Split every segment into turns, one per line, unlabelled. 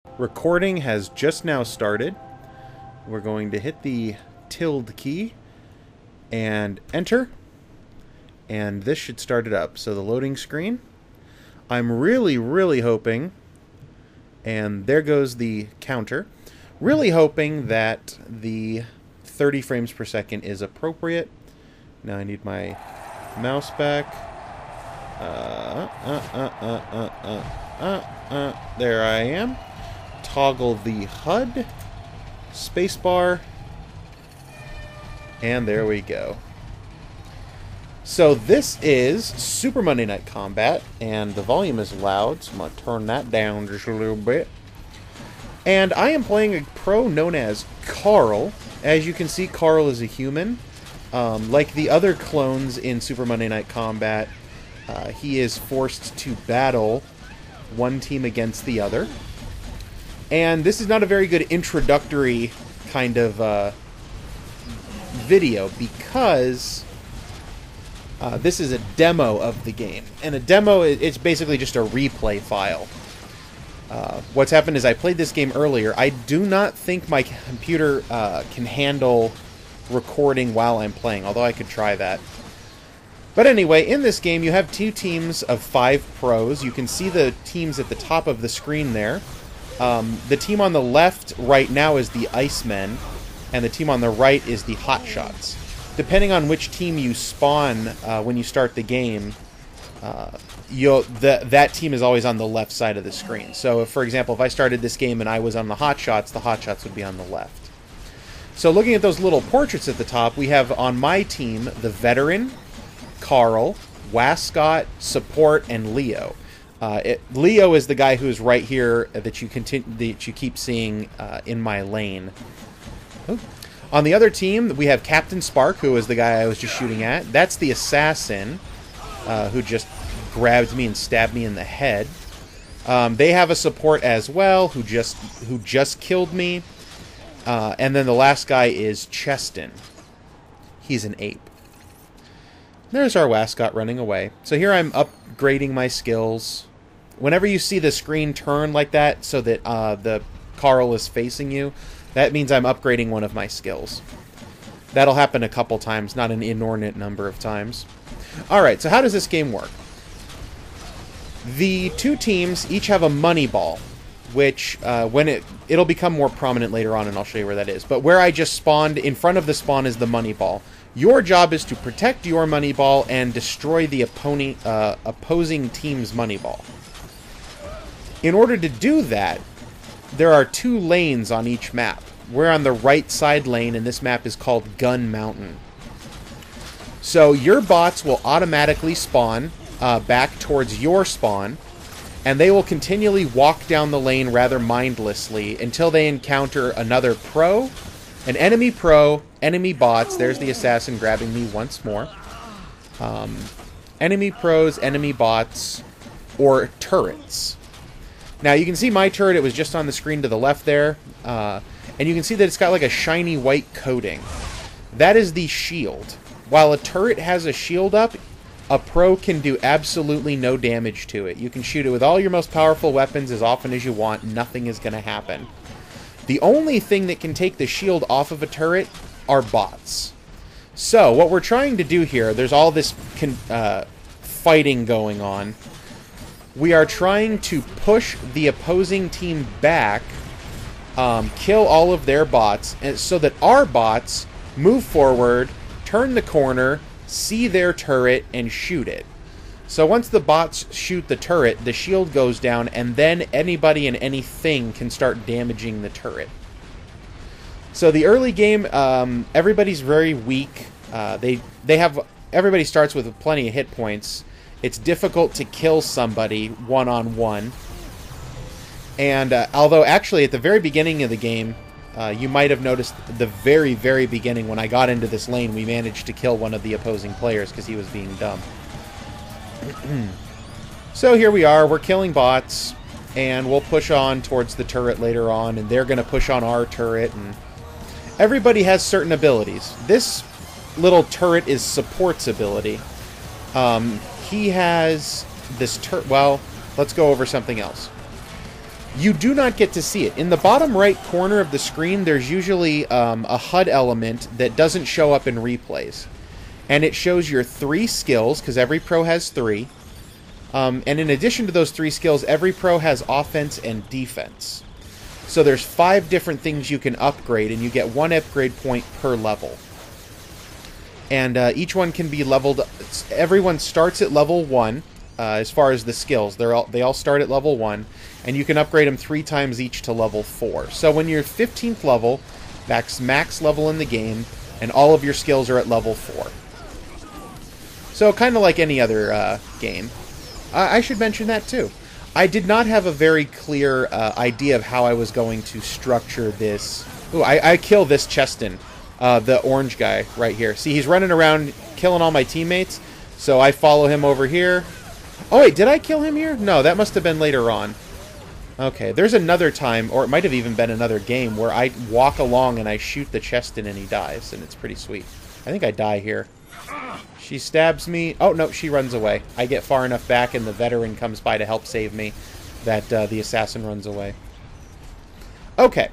Recording has just now started. We're going to hit the tilde key and enter, and this should start it up. So the loading screen. I'm really hoping, and there goes the counter, really hoping that the 30 frames per second is appropriate. Now I need my mouse back. There I am. Toggle the HUD, spacebar, and there we go. So this is Super Monday Night Combat, and the volume is loud, so I'm going to turn that down just a little bit. And I am playing a pro known as Karl. As you can see, Karl is a human. Like the other clones in Super Monday Night Combat, he is forced to battle one team against the other. And this is not a very good introductory kind of video because this is a demo of the game. And a demo, it's basically just a replay file. What's happened is I played this game earlier. I do not think my computer can handle recording while I'm playing, although I could try that. But anyway, in this game you have two teams of 5 pros. You can see the teams at the top of the screen there. The team on the left right now is the Icemen, and the team on the right is the Hotshots. Depending on which team you spawn when you start the game, that team is always on the left side of the screen. So, for example, if I started this game and I was on the Hotshots would be on the left. So looking at those little portraits at the top, we have on my team the Veteran, Karl, Wascott, Support, and Leo. Leo is the guy who is right here that you keep seeing in my lane. Ooh. On the other team, we have Captain Spark, who is the guy I was just shooting at. That's the assassin who just grabbed me and stabbed me in the head. They have a support as well who just killed me. And then the last guy is Cheston. He's an ape. There's our Wascott running away. So here I'm upgrading my skills. Whenever you see the screen turn like that so that the Karl is facing you, that means I'm upgrading one of my skills. That'll happen a couple times, not an inordinate number of times. Alright, so how does this game work? The two teams each have a money ball, which it'll become more prominent later on, and I'll show you where that is. But where I just spawned, in front of the spawn is the money ball. Your job is to protect your money ball and destroy the opposing team's money ball. In order to do that, there are 2 lanes on each map. We're on the right side lane, and this map is called Gun Mountain. So your bots will automatically spawn back towards your spawn, and they will continually walk down the lane rather mindlessly until they encounter another pro, an enemy pro, enemy bots. There's the assassin grabbing me once more. Enemy pros, enemy bots, or turrets. Now you can see my turret, it was just on the screen to the left there. And you can see that it's got like a shiny white coating. That is the shield. While a turret has a shield up, a pro can do absolutely no damage to it. You can shoot it with all your most powerful weapons as often as you want. Nothing is going to happen. The only thing that can take the shield off of a turret are bots. So, what we're trying to do here, there's all this fighting going on. We are trying to push the opposing team back, kill all of their bots, so that our bots move forward, turn the corner, see their turret, and shoot it. So once the bots shoot the turret, the shield goes down, and then anybody and anything can start damaging the turret. So the early game, everybody's very weak. Everybody starts with plenty of hit points. It's difficult to kill somebody one-on-one. And although actually at the very beginning of the game, you might have noticed the very beginning when I got into this lane, we managed to kill one of the opposing players because he was being dumb. So here we are, we're killing bots, and we'll push on towards the turret later on, and they're going to push on our turret, and everybody has certain abilities. This little turret is Support's ability. He has this well, let's go over something else. You do not get to see it. In the bottom right corner of the screen, there's usually a HUD element that doesn't show up in replays. And it shows your 3 skills, because every pro has 3. And in addition to those 3 skills, every pro has offense and defense. So there's 5 different things you can upgrade, and you get 1 upgrade point per level. And each one can be leveled. Everyone starts at level 1 as far as the skills. They all start at level 1, and you can upgrade them 3 times each to level 4. So when you're 15th level, that's max level in the game, and all of your skills are at level 4. So kind of like any other game. I should mention that too. I did not have a very clear idea of how I was going to structure this. Ooh, I kill this Cheston, the orange guy right here. See, he's running around killing all my teammates, so I follow him over here. Oh wait, did I kill him here? No, that must have been later on. Okay, there's another time, or it might have even been another game, where I walk along and I shoot the Cheston and he dies, and it's pretty sweet. I think I die here. She stabs me. Oh, no, she runs away. I get far enough back, and the veteran comes by to help save me, that the assassin runs away. Okay.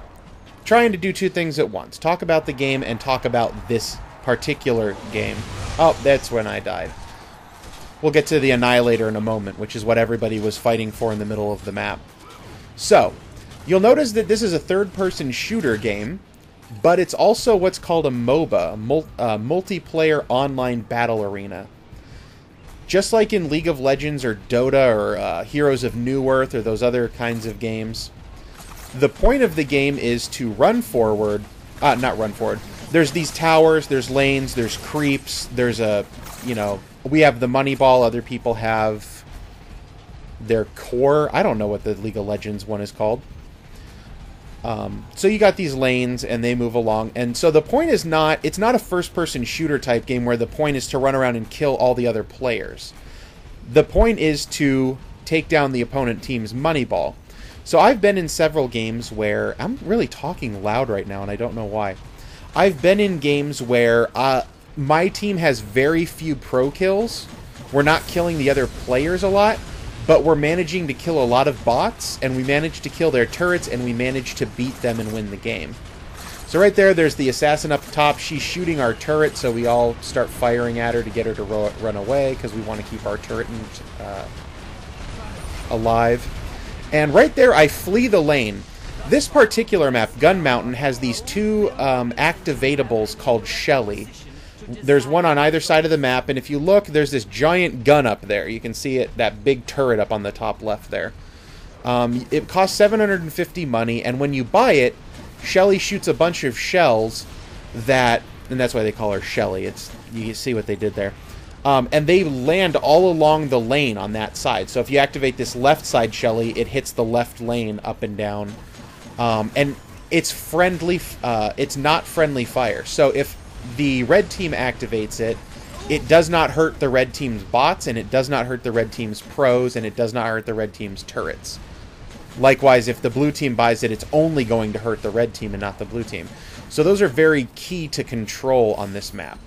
Trying to do 2 things at once. Talk about the game and talk about this particular game. Oh, that's when I died. We'll get to the Annihilator in a moment, which is what everybody was fighting for in the middle of the map. So, you'll notice that this is a third-person shooter game, but it's also what's called a MOBA, Multiplayer Online Battle Arena. Just like in League of Legends or Dota or Heroes of New Earth or those other kinds of games, the point of the game is to run forward. Not run forward. There's these towers, there's lanes, there's creeps, there's a, we have the money ball, other people have their core. I don't know what the League of Legends one is called. So you got these lanes, and they move along. And so the point is not... It's not a first-person shooter type game where the point is to run around and kill all the other players. The point is to take down the opponent team's money ball. So I've been in several games where... I'm really talking loud right now, and I don't know why. I've been in games where my team has very few pro kills. We're not killing the other players a lot, but we're managing to kill a lot of bots, and we manage to kill their turrets, and we manage to beat them and win the game. So right there's the assassin up top. She's shooting our turret, so we all start firing at her to get her to run away, because we want to keep our turret alive. And right there, I flee the lane. This particular map, Gun Mountain, has these 2 activatables called Shelly. There's one on either side of the map, and if you look, there's this giant gun up there. You can see it, that big turret up on the top left there. It costs 750 money, and when you buy it, Shelly shoots a bunch of shells that, and that's why they call her Shelly. You can see what they did there. And they land all along the lane on that side. So if you activate this left side Shelly, it hits the left lane up and down. And it's friendly. It's not friendly fire. So if the red team activates it, it does not hurt the red team's bots, and it does not hurt the red team's pros, and it does not hurt the red team's turrets. Likewise, if the blue team buys it, it's only going to hurt the red team and not the blue team. So those are very key to control on this map.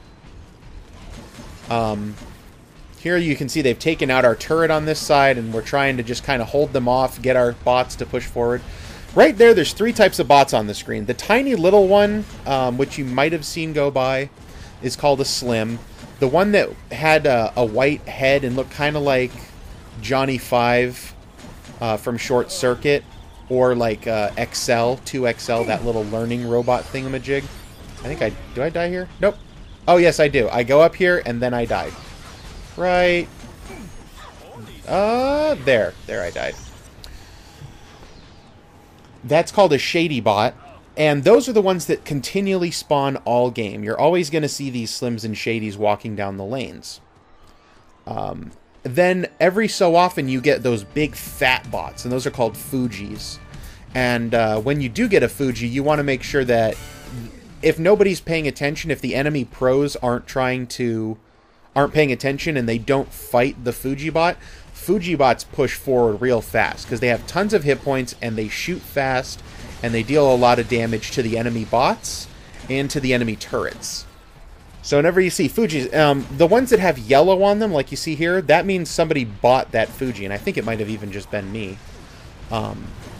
Here you can see they've taken out our turret on this side, and we're trying to just kind of hold them off, get our bots to push forward. Right there's 3 types of bots on the screen. The tiny little one, which you might have seen go by, is called a Slim. The one that had a white head and looked kind of like Johnny 5 from Short Circuit, or like XL, 2XL, that little learning robot thingamajig. Do I die here? Nope. Oh, yes, I do. I go up here, and then I died. Right. There I died. That's called a shady bot, and those are the ones that continually spawn all game. You're always going to see these Slims and Shadies walking down the lanes. Then every so often you get those big fat bots, and those are called Fujis. And when you do get a Fuji, you want to make sure that if nobody's paying attention, if the enemy pros aren't paying attention and they don't fight the Fuji bot, Fuji bots push forward real fast because they have tons of hit points and they shoot fast and they deal a lot of damage to the enemy bots and to the enemy turrets. So whenever you see Fujis, the ones that have yellow on them, like you see here, that means somebody bought that Fuji, and I think it might have even just been me.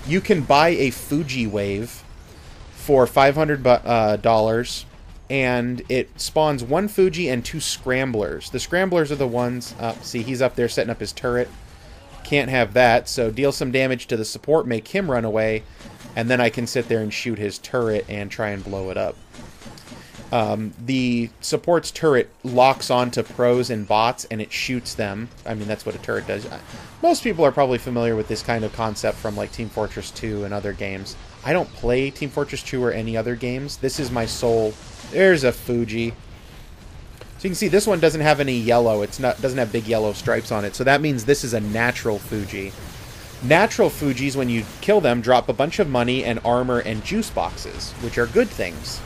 you can buy a Fuji Wave for $500, and it spawns 1 Fuji and 2 Scramblers. The Scramblers are the ones... see, he's up there setting up his turret. Can't have that, so deal some damage to the support, make him run away, and then I can sit there and shoot his turret and try and blow it up. The support's turret locks onto pros and bots, and it shoots them. I mean, that's what a turret does. Most people are probably familiar with this kind of concept from, like, Team Fortress 2 and other games. I don't play Team Fortress 2 or any other games. This is my sole... There's a Fuji. So you can see this one doesn't have any yellow. Doesn't have big yellow stripes on it. So that means this is a natural Fuji. Natural Fujis, when you kill them, drop a bunch of money and armor and juice boxes, which are good things.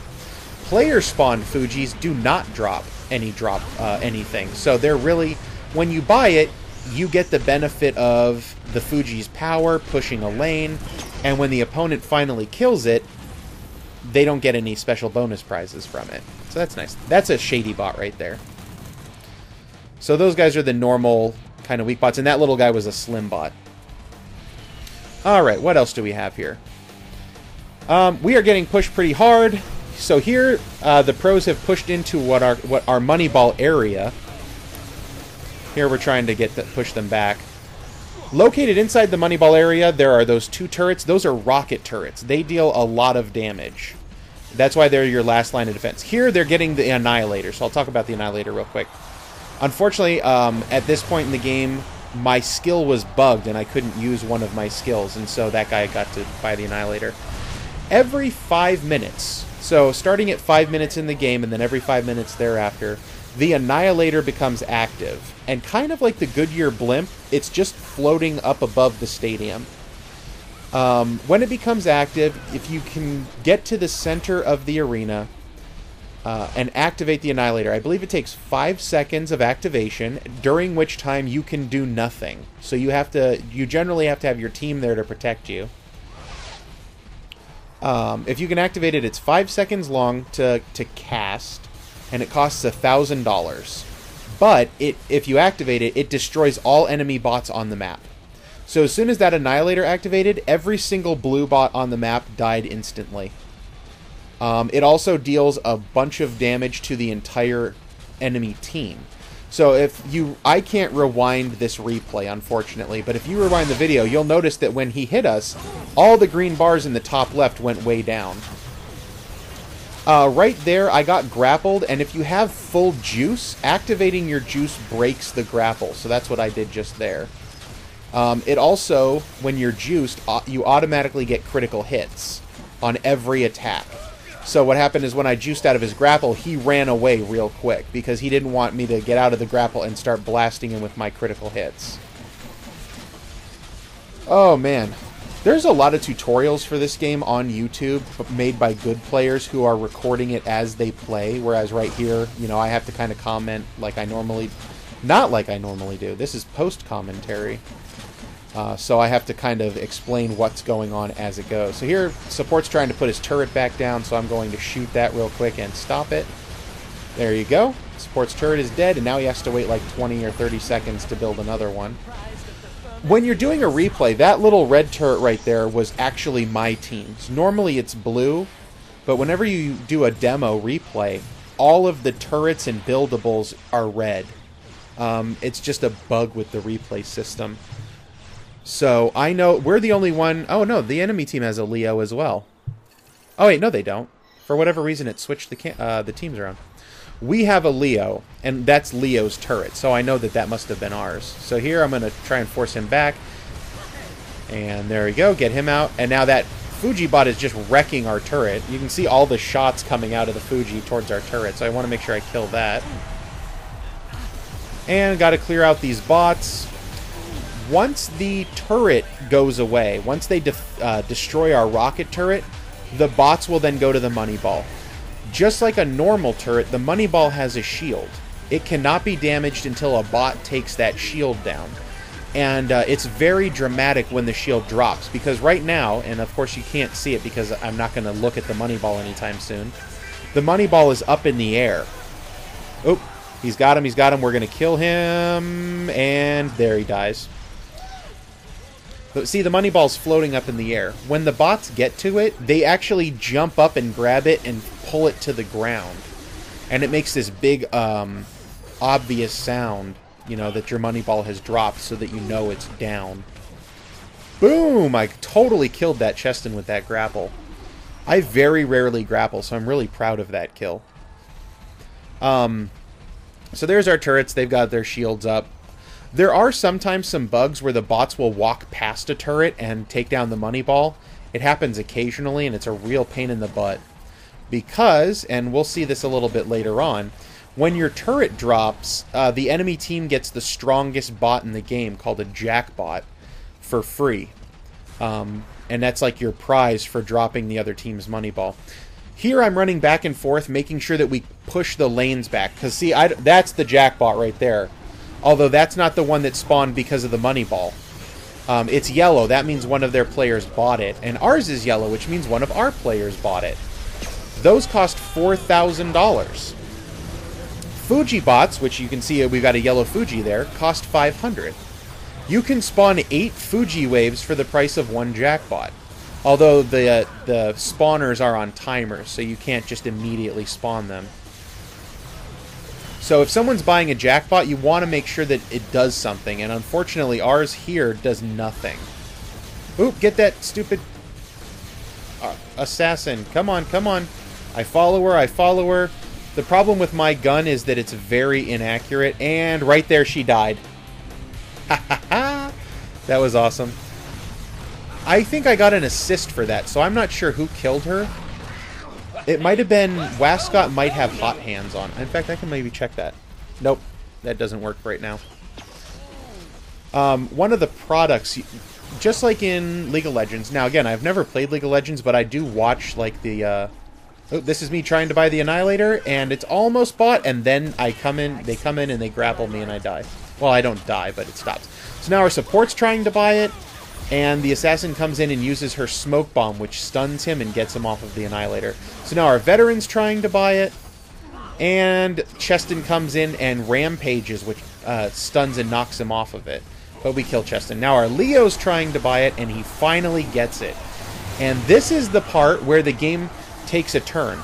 Player-spawned Fujis do not drop anything. So they're really... When you buy it, you get the benefit of the Fuji's power, pushing a lane, and when the opponent finally kills it, they don't get any special bonus prizes from it. So that's nice. That's a shady bot right there. So those guys are the normal kind of weak bots, and that little guy was a slim bot. Alright, what else do we have here? We are getting pushed pretty hard. So here, the pros have pushed into what our money ball area. Here we're trying to push them back. Located inside the money ball area, there are those 2 turrets. Those are rocket turrets. They deal a lot of damage. That's why they're your last line of defense. Here, they're getting the Annihilator, so I'll talk about the Annihilator real quick. Unfortunately, at this point in the game, my skill was bugged, and I couldn't use one of my skills, and so that guy got to buy the Annihilator. Every 5 minutes, so starting at 5 minutes in the game, and then every 5 minutes thereafter, the Annihilator becomes active. And kind of like the Goodyear blimp, it's just floating up above the stadium. When it becomes active, if you can get to the center of the arena and activate the Annihilator, I believe it takes 5 seconds of activation, during which time you can do nothing. So you generally have to have your team there to protect you. If you can activate it, it's 5 seconds long to cast, and it costs $1,000. But if you activate it, it destroys all enemy bots on the map. So as soon as that Annihilator activated, every single blue bot on the map died instantly. It also deals a bunch of damage to the entire enemy team. So I can't rewind this replay, unfortunately, but if you rewind the video, you'll notice that when he hit us, all the green bars in the top left went way down. Right there, I got grappled, and if you have full juice, activating your juice breaks the grapple. So that's what I did just there. It also, when you're juiced, you automatically get critical hits on every attack. So what happened is when I juiced out of his grapple, he ran away real quick because he didn't want me to get out of the grapple and start blasting him with my critical hits. Oh, man. There's a lot of tutorials for this game on YouTube made by good players who are recording it as they play, whereas right here, you know, I have to kind of comment like I normally... Not like I normally do. This is post-commentary. So I have to kind of explain what's going on as it goes. So here, support's trying to put his turret back down, so I'm going to shoot that real quick and stop it. There you go. Support's turret is dead, and now he has to wait like 20 or 30 seconds to build another one. When you're doing a replay, that little red turret right there was actually my team's. Normally it's blue, but whenever you do a demo replay, all of the turrets and buildables are red. It's just a bug with the replay system. So I know we're the only one... Oh no, the enemy team has a Leo as well. Oh wait, no they don't. For whatever reason it switched the teams around. We have a Leo, and that's Leo's turret, so I know that that must have been ours. So here I'm going to try and force him back. And there we go, get him out. And now that Fuji bot is just wrecking our turret. You can see all the shots coming out of the Fuji towards our turret, so I want to make sure I kill that. And got to clear out these bots. Once the turret goes away, once they destroy our rocket turret, the bots will then go to the money ball. Just like a normal turret, the money ball has a shield. It cannot be damaged until a bot takes that shield down. And it's very dramatic when the shield drops, because right now, and of course you can't see it because I'm not going to look at the money ball anytime soon, the money ball is up in the air. Oh, he's got him, we're going to kill him, and there he dies. But see, the money ball's floating up in the air. When the bots get to it, they actually jump up and grab it and pull it to the ground. And it makes this big, obvious sound, you know, that your money ball has dropped so that you know it's down. Boom! I totally killed that Cheston with that grapple. I very rarely grapple, so I'm really proud of that kill. So there's our turrets. They've got their shields up. There are sometimes some bugs where the bots will walk past a turret and take down the money ball. It happens occasionally, and it's a real pain in the butt. Because, and we'll see this a little bit later on, when your turret drops, the enemy team gets the strongest bot in the game, called a jackbot, for free. And that's like your prize for dropping the other team's money ball. Here I'm running back and forth, making sure that we push the lanes back. Because, see, that's the jackbot right there. Although that's not the one that spawned because of the money ball. It's yellow. That means one of their players bought it. And ours is yellow, which means one of our players bought it. Those cost $4,000. Fuji bots, which you can see we've got a yellow Fuji there, cost $500. You can spawn 8 Fuji waves for the price of 1 jackbot. Although the spawners are on timers, so you can't just immediately spawn them. So if someone's buying a jackbot, you want to make sure that it does something. And unfortunately, ours here does nothing. Oop, get that stupid assassin. Come on, come on. I follow her, I follow her. The problem with my gun is that it's very inaccurate. And right there, she died. Ha ha ha! That was awesome. I think I got an assist for that, so I'm not sure who killed her. It might have been... Wascott might have hot hands on. In fact, I can maybe check that. Nope. That doesn't work right now. One of the products... Just like in League of Legends... Now, again, I've never played League of Legends, but I do watch, like, the... Oh, this is me trying to buy the Annihilator, and it's almost bought, and then I come in... They come in, and they grapple me, and I die. Well, I don't die, but it stops. So now our support's trying to buy it, and the assassin comes in and uses her smoke bomb, which stuns him and gets him off of the Annihilator. So now our veteran's trying to buy it, and Cheston comes in and rampages, which stuns and knocks him off of it. But we kill Cheston. Now our Leo's trying to buy it, and he finally gets it. And this is the part where the game takes a turn.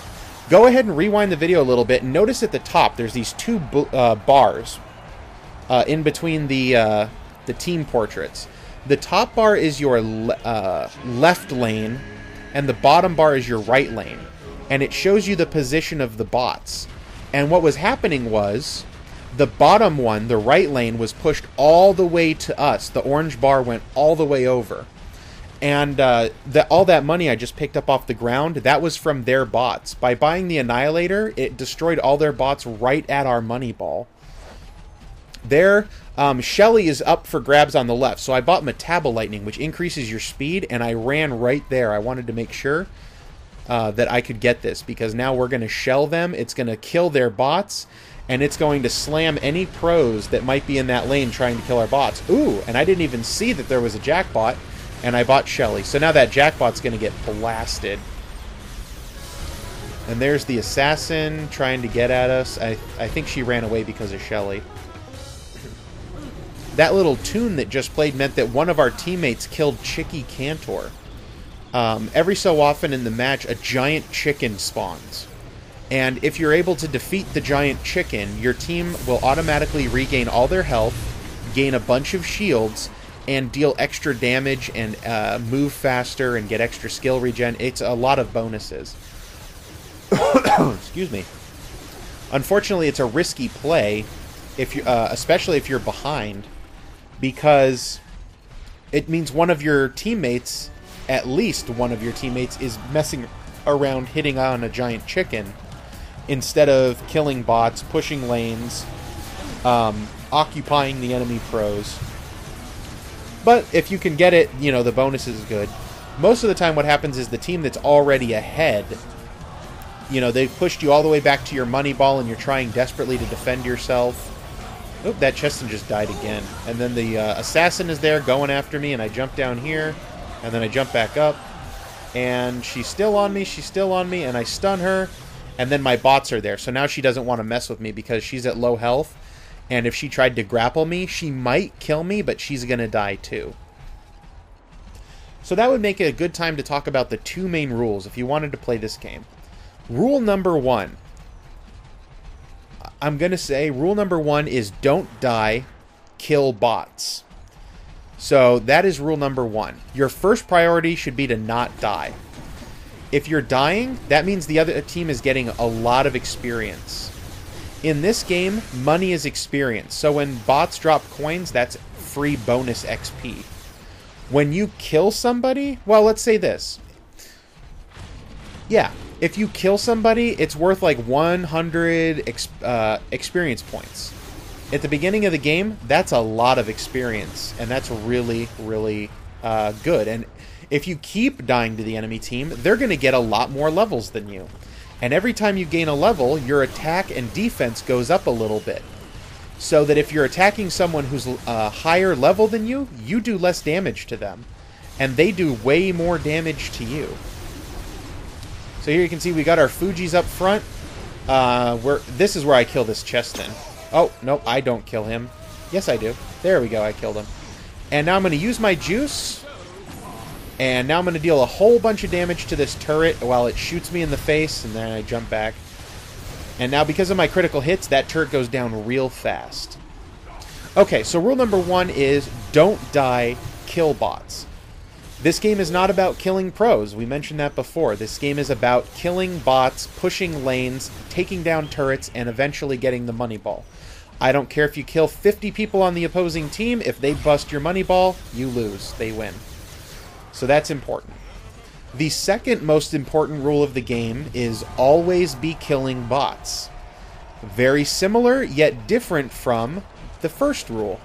Go ahead and rewind the video a little bit, and notice at the top there's these 2 bars in between the team portraits. The top bar is your left lane, and the bottom bar is your right lane. And it shows you the position of the bots. And what was happening was, the bottom one, the right lane, was pushed all the way to us. The orange bar went all the way over. And all that money I just picked up off the ground, that was from their bots. By buying the Annihilator, it destroyed all their bots right at our money ball. There, Shelly is up for grabs on the left, so I bought Metabolightning, which increases your speed, and I ran right there. I wanted to make sure that I could get this, because now we're going to shell them, it's going to kill their bots, and it's going to slam any pros that might be in that lane trying to kill our bots. Ooh, and I didn't even see that there was a jackbot, and I bought Shelly. So now that jackbot's going to get blasted. And there's the assassin trying to get at us. I think she ran away because of Shelly. That little tune that just played meant that one of our teammates killed Chicky Cantor. Every so often in the match, a giant chicken spawns. And if you're able to defeat the giant chicken, your team will automatically regain all their health, gain a bunch of shields, and deal extra damage and move faster and get extra skill regen. It's a lot of bonuses. Excuse me. Unfortunately, it's a risky play, if you, especially if you're behind, because it means one of your teammates, at least one of your teammates, is messing around hitting on a giant chicken instead of killing bots, pushing lanes, occupying the enemy pros. But if you can get it, you know, the bonus is good. Most of the time what happens is the team that's already ahead, you know, they've pushed you all the way back to your money ball and you're trying desperately to defend yourself. Oop, that Cheston just died again. And then the assassin is there going after me, and I jump down here, and then I jump back up, and she's still on me, and I stun her, and then my bots are there. So now she doesn't want to mess with me because she's at low health, and if she tried to grapple me, she might kill me, but she's going to die too. So that would make it a good time to talk about the two main rules if you wanted to play this game. Rule number one. I'm going to say rule number one is don't die, kill bots. So that is rule number one. Your first priority should be to not die. If you're dying, that means the other team is getting a lot of experience. In this game, money is experience. So when bots drop coins, that's free bonus XP. When you kill somebody, well, let's say this. Yeah, if you kill somebody, it's worth like 100 experience points. At the beginning of the game, that's a lot of experience, and that's really, really good. And if you keep dying to the enemy team, they're going to get a lot more levels than you. And every time you gain a level, your attack and defense goes up a little bit. So that if you're attacking someone who's a higher level than you, you do less damage to them. And they do way more damage to you. So here you can see we got our Fujis up front. This is where I kill this chest then. Oh, nope, I don't kill him. Yes, I do. There we go, I killed him. And now I'm going to use my juice. And now I'm going to deal a whole bunch of damage to this turret while it shoots me in the face. And then I jump back. And now because of my critical hits, that turret goes down real fast. Okay, so rule number one is don't die, kill bots. This game is not about killing pros. We mentioned that before. This game is about killing bots, pushing lanes, taking down turrets, and eventually getting the money ball. I don't care if you kill 50 people on the opposing team. If they bust your money ball, you lose. They win. So that's important. The second most important rule of the game is always be killing bots. Very similar, yet different from the first rule.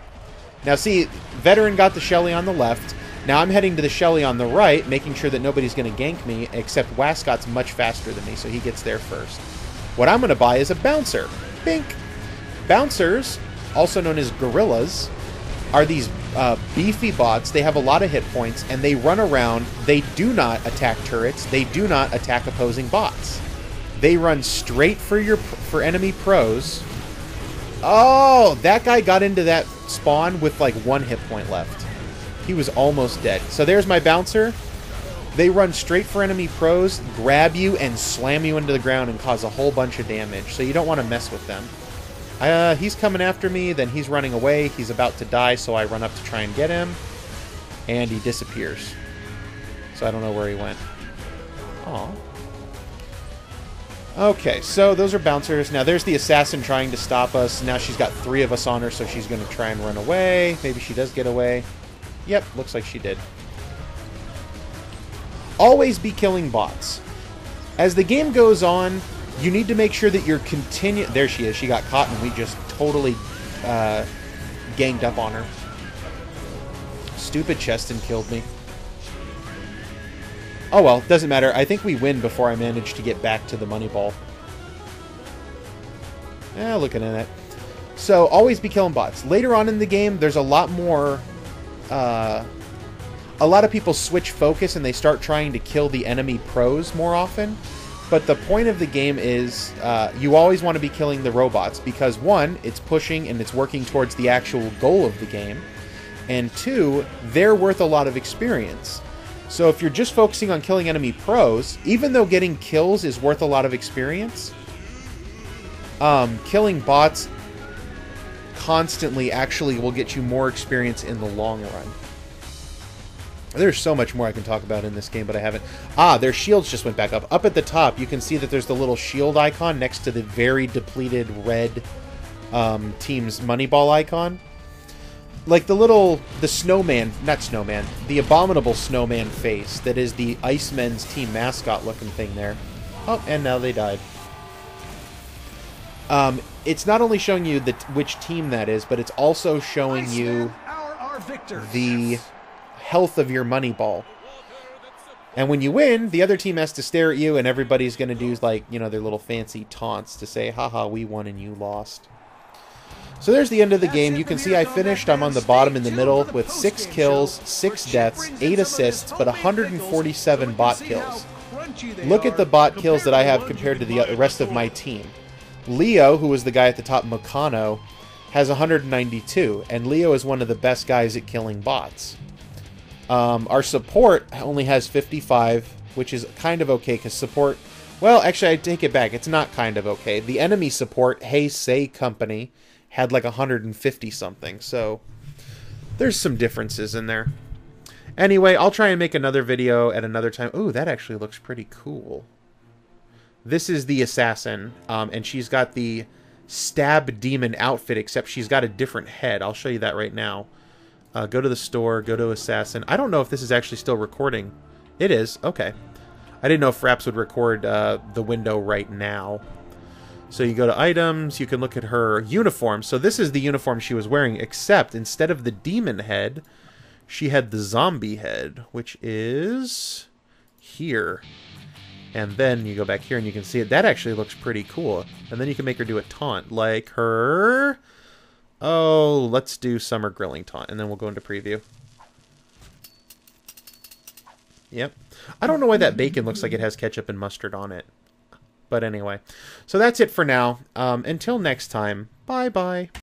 Now see, Veteran got the Shelly on the left. Now I'm heading to the Shelly on the right, making sure that nobody's going to gank me, except Wascott's much faster than me, so he gets there first. What I'm going to buy is a Bouncer. Bink! Bouncers, also known as Gorillas, are these beefy bots. They have a lot of hit points, and they run around. They do not attack turrets. They do not attack opposing bots. They run straight for enemy pros. Oh, that guy got into that spawn with like 1 hit point left. He was almost dead. So there's my Bouncer. They run straight for enemy pros, grab you, and slam you into the ground and cause a whole bunch of damage. So you don't want to mess with them. He's coming after me, then he's running away. He's about to die, so I run up to try and get him. And he disappears. So I don't know where he went. Aw. Okay, so those are Bouncers. Now there's the Assassin trying to stop us. Now she's got 3 of us on her, so she's going to try and run away. Maybe she does get away. Yep, looks like she did. Always be killing bots. As the game goes on, you need to make sure that you're There she is. She got caught, and we just totally ganged up on her. Stupid Cheston killed me. Oh well, doesn't matter. I think we win before I manage to get back to the money ball. Looking at it. So, always be killing bots. Later on in the game, there's a lot more... a lot of people switch focus and they start trying to kill the enemy pros more often. But the point of the game is you always want to be killing the robots because, 1, it's pushing and it's working towards the actual goal of the game. And 2, they're worth a lot of experience. So if you're just focusing on killing enemy pros, even though getting kills is worth a lot of experience, killing bots constantly actually will get you more experience in the long run. There's so much more I can talk about in this game, but I haven't. Their shields just went back up. Up at the top, you can see that there's the little shield icon next to the very depleted red team's Moneyball icon. Like the snowman, not snowman, the abominable snowman face that is the Icemen's team mascot looking thing there. Oh, and now they died. It's not only showing you which team that is, but it's also showing you the health of your money ball. And when you win, the other team has to stare at you, and everybody's going to do, like, you know, their little fancy taunts to say, haha, we won and you lost. So there's the end of the game. You can see I finished. I'm on the bottom in the middle with 6 kills, 6 deaths, 8 assists, but 147 bot kills. Look at the bot kills that I have compared to the rest of my team. Leo, who was the guy at the top, Mokano, has 192, and Leo is one of the best guys at killing bots. Our support only has 55, which is kind of okay, because support... Well, actually, I take it back. It's not kind of okay. The enemy support, Hey Say Company, had like 150-something, so there's some differences in there. Anyway, I'll try and make another video at another time. Ooh, that actually looks pretty cool. This is the assassin, and she's got the stab demon outfit, except she's got a different head. I'll show you that right now. Go to the store, go to assassin. I don't know if this is actually still recording. It is. Okay. I didn't know if Fraps would record the window right now. So you go to items, you can look at her uniform. So this is the uniform she was wearing, except instead of the demon head, she had the zombie head, which is here. And then you go back here and you can see it. That actually looks pretty cool. And then you can make her do a taunt, like her... Oh, let's do Summer Grilling Taunt, and then we'll go into preview. Yep. I don't know why that bacon looks like it has ketchup and mustard on it. But anyway. So that's it for now. Until next time, bye-bye.